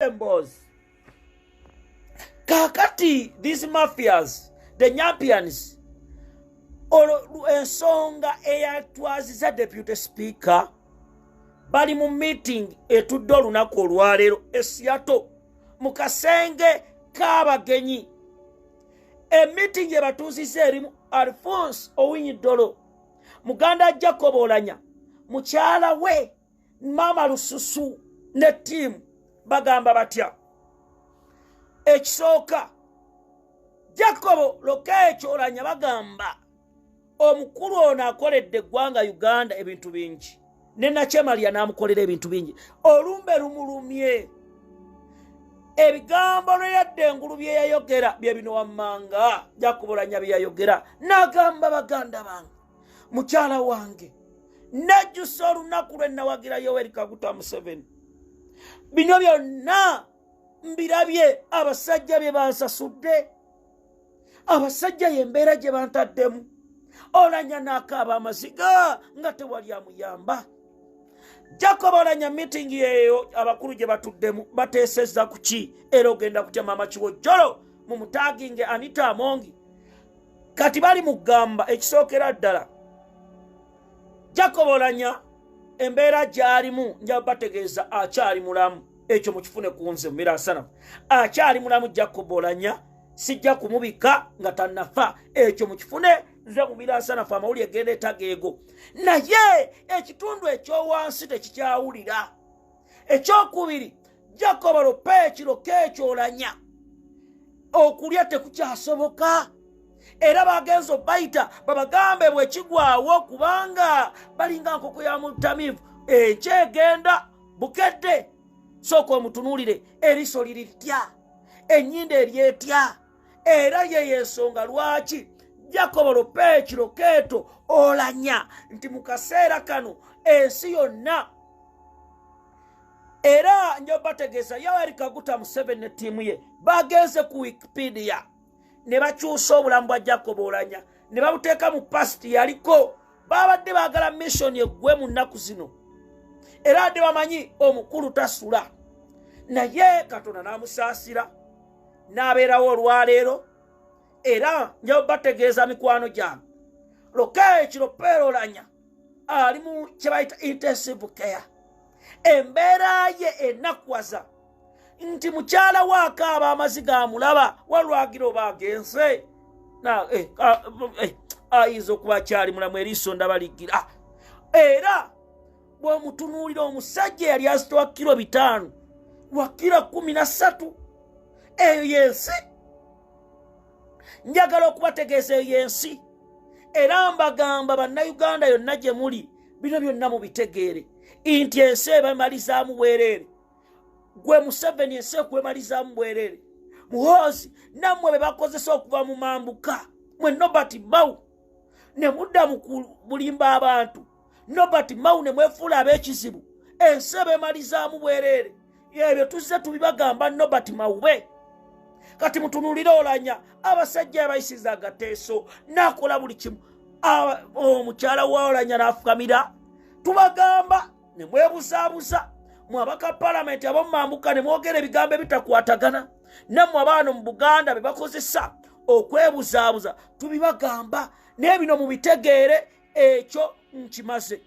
embozi. Kakati these mafias, the champions, ensonga eyatwaziza deputy speaker bali mu meeting etudde olunaku olwaleero Seattle mu kasenge k'abagenyi. Meeting ebatuuzizza erimu Alphonse Owiny-Dollo, Muganda Jacob Oulanyah, mukyala we Mama Lususu ne team bagamba batya. Ekisooka Jacob Lokecho Oulanyah bagamba omukulu ono akoledde eggwanga Uganda ebintu bingi, ne Nakyemalia n'amukolera ebintu bingi. Olumbe lumulumye ebigambo lweyadde engulu bye yayogera bye bino wammanga Jacob Oulanyah bye yayogera, n'agamba baganda bange mukyala wange najjusa olunaku lwe nawagira Yoweri Kaguta Museveni. Bino byonna mbirabye abasajja bye bansasudde, abasajja y'embeera gye bantaddemu. Oulanyah n'akaaba amaziga nga tewali amuyamba. Jacob Oulanyah meeting yeyo abakulu gye batuddemu bateesezza ku ki era ogenda kutya Mama Kiwojjolo mu mutaaginge Anita Among. Kati bali mugamba ekisookera ddala Jacob Oulanyah embeera gy'alimu nja bategeeza akyali mulamu. Ekyo mukifune ku nze mumira sana. Akyali mulamu Jacob Oulanyah, sijja kumubika nga tannafa. Ekyo mukifune nze mumira sana fa amawulire genda etageego. Naye ekitundu ekyowansi tekikyawulira. Ekyokubiri Jacob Lokecho Oulanyah okulya tekukyasoboka. Era bagenzo bayita babagambe bwekigwawo kubanga balinga nkoko ya mutamivu ekyegenda bukedde. Soko omutunuulire eriso liritya, ennyinda eryetya. Era ye yensonga lwaki Jacob Lokecho Oulanyah nti mu kaseera kano ensi yonna era njo bategeeza Yoweri Kaguta Museveni ne ttiimu ye bagenze ku Wikipedia ne bakyusa obulamu bwa Jacob Oulanyah ne babuteeka mu pasti yaliko. Babadde baagala mission eggwe mu nnaku zino era adde bamanyi omukulu tasula, naye Katonda n'amusaasira n'abeerawo olwaleero. Era njo bategeeza mikwano gyange Lokecho Oulanyah ali mu kye bayita intensive care. Embeera ye enakwaza nti mukyala we akaaba amaziga amulaba walwagira oba agenze ayinza okuba akyali mulamu eriiso ndabaligira. Era bw'omutunuulira omusajja yali azitowa kilo 5 wa kilo 13. Eyo yensi. Njagala okubategeeza eyo yensi. Era mbagamba bannayuganda yonna gye muli bino byonna mubitegeere nti ensi ebamalizaamu bwereere. Gwe Museveni ensi ekwemalizaamu bwereere. Muhoozi nammwe be bakozesa okuva mu mambuka mwe Nobert Mao ne mudda mu bulimba abantu. Nobert Mao ne mwefuula ab'ekizibu. Ensi ebemalizaamu bwereere. Ebyo tuzze tubibagamba Nobert Mao be. Kati mutunuulire Oulanyah abasajja abayisiza agateeso n'akola buli kimu. Omukyala wa Oulanyah n'afukamira. Tubagamba ne mwebuzaabuza. Mwe abaka palamenti ab'omumambuka ne mwogera ebigambo ebitakwatagana. Nammwe abaana mu Buganda be bakozesa okwebuzaabuza tubibagamba. N'ebino mubitegeere ekyo nkimaze.